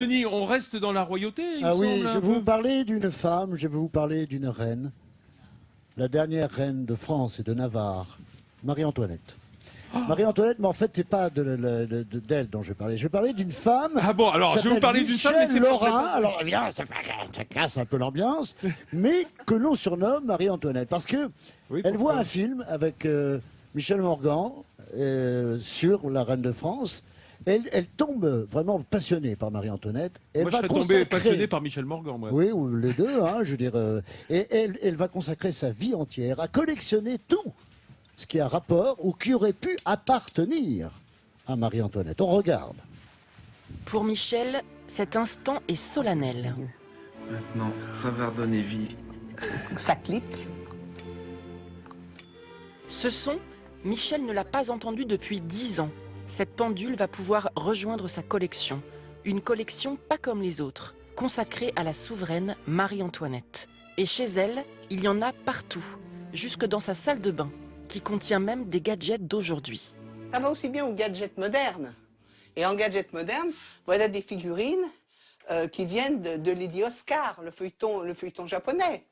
Denis, on reste dans la royauté, il Ah me oui, semble, je un vais vous peu. parler d'une femme, je vais vous parler d'une reine, la dernière reine de France et de Navarre, Marie-Antoinette. Marie-Antoinette, mais en fait, c'est pas d'elle dont je vais parler. Je vais parler d'une femme Ah bon, alors qui je vais vous s'appelle parler d'une femme, mais Michel c'est pas... Lorrain. Alors évidemment, ça casse un peu l'ambiance, mais que l'on surnomme Marie-Antoinette. Parce que Oui, elle voit pourquoi un film avec Michel Morgan sur la reine de France. Elle tombe vraiment passionnée par Marie-Antoinette. Elle Moi, je va serais tombé consacrer... passionné par Michel Morgan, moi. Oui, ou les deux, hein, je veux dire. Et elle va consacrer sa vie entière à collectionner tout ce qui a rapport ou qui aurait pu appartenir à Marie-Antoinette. On regarde. Pour Michel, cet instant est solennel. Maintenant, ça va redonner vie. Ça clique. Ce son, Michel ne l'a pas entendu depuis 10 ans. Cette pendule va pouvoir rejoindre sa collection. Une collection pas comme les autres, consacrée à la souveraine Marie-Antoinette. Et chez elle, il y en a partout, jusque dans sa salle de bain, qui contient même des gadgets d'aujourd'hui. Ça va aussi bien aux gadgets modernes. Et en gadgets modernes, voilà des figurines qui viennent de Lady Oscar, le feuilleton japonais.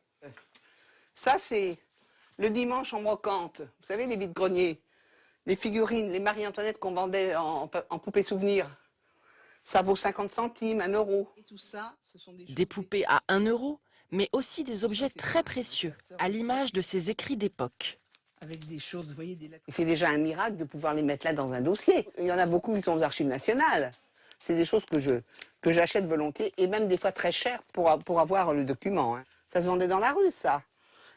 Ça, c'est le dimanche en brocante. Vous savez, les vides-greniers, les figurines, les Marie-Antoinette qu'on vendait en poupées souvenirs. Ça vaut 50 centimes, 1 euro. Et tout ça, ce sont Des poupées à 1 euro, mais aussi des objets très précieux, à l'image de ces écrits d'époque. avec des choses, vous voyez, des lettres. C'est déjà un miracle de pouvoir les mettre là dans un dossier. Il y en a beaucoup qui sont aux archives nationales. C'est des choses que j'achète volontiers et même des fois très cher pour avoir le document. Hein. Ça se vendait dans la rue, ça.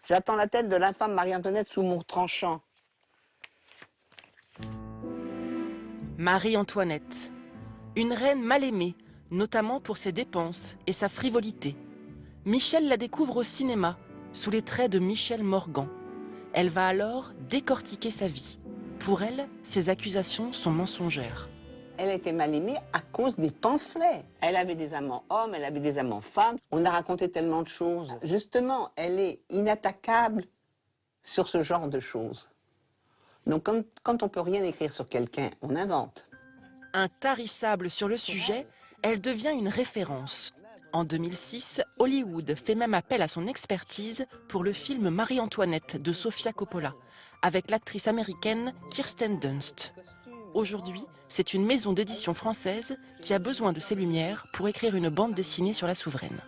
J'attends la tête de l'infâme Marie-Antoinette sous mon tranchant. Marie-Antoinette, une reine mal aimée, notamment pour ses dépenses et sa frivolité. Michel la découvre au cinéma, sous les traits de Michel Morgan. Elle va alors décortiquer sa vie. Pour elle, ses accusations sont mensongères. Elle était mal aimée à cause des pamphlets. Elle avait des amants hommes, elle avait des amants femmes. On a raconté tellement de choses. Justement, elle est inattaquable sur ce genre de choses. Donc quand on peut rien écrire sur quelqu'un, on invente. Intarissable sur le sujet, elle devient une référence. En 2006, Hollywood fait même appel à son expertise pour le film Marie-Antoinette de Sofia Coppola, avec l'actrice américaine Kirsten Dunst. Aujourd'hui, c'est une maison d'édition française qui a besoin de ses lumières pour écrire une bande dessinée sur la souveraine.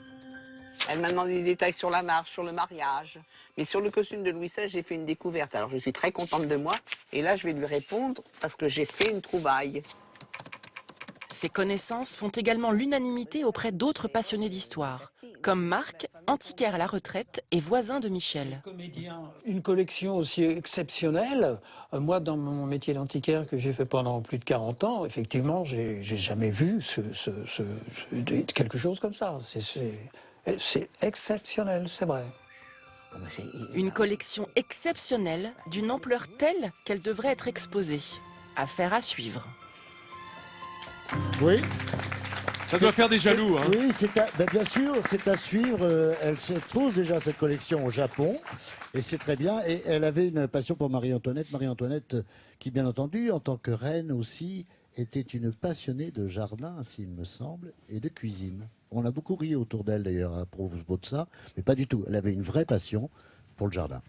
Elle m'a demandé des détails sur la marche, sur le mariage. Mais sur le costume de Louis XVI, j'ai fait une découverte. Alors je suis très contente de moi. Et là, je vais lui répondre parce que j'ai fait une trouvaille. Ces connaissances font également l'unanimité auprès d'autres passionnés d'histoire, comme Marc, antiquaire à la retraite et voisin de Michel. Une collection aussi exceptionnelle. Moi, dans mon métier d'antiquaire que j'ai fait pendant plus de 40 ans, effectivement, j'ai jamais vu quelque chose comme ça. C'est exceptionnel, c'est vrai. Une collection exceptionnelle, d'une ampleur telle qu'elle devrait être exposée. Affaire à suivre. Oui. Ça doit faire des jaloux, hein. Oui, bien sûr, c'est à suivre. Elle s'expose déjà cette collection au Japon, et c'est très bien. Et elle avait une passion pour Marie-Antoinette. Marie-Antoinette, qui bien entendu, en tant que reine aussi, était une passionnée de jardin, s'il me semble, et de cuisine. On a beaucoup ri autour d'elle d'ailleurs à propos de ça, mais pas du tout. Elle avait une vraie passion pour le jardin.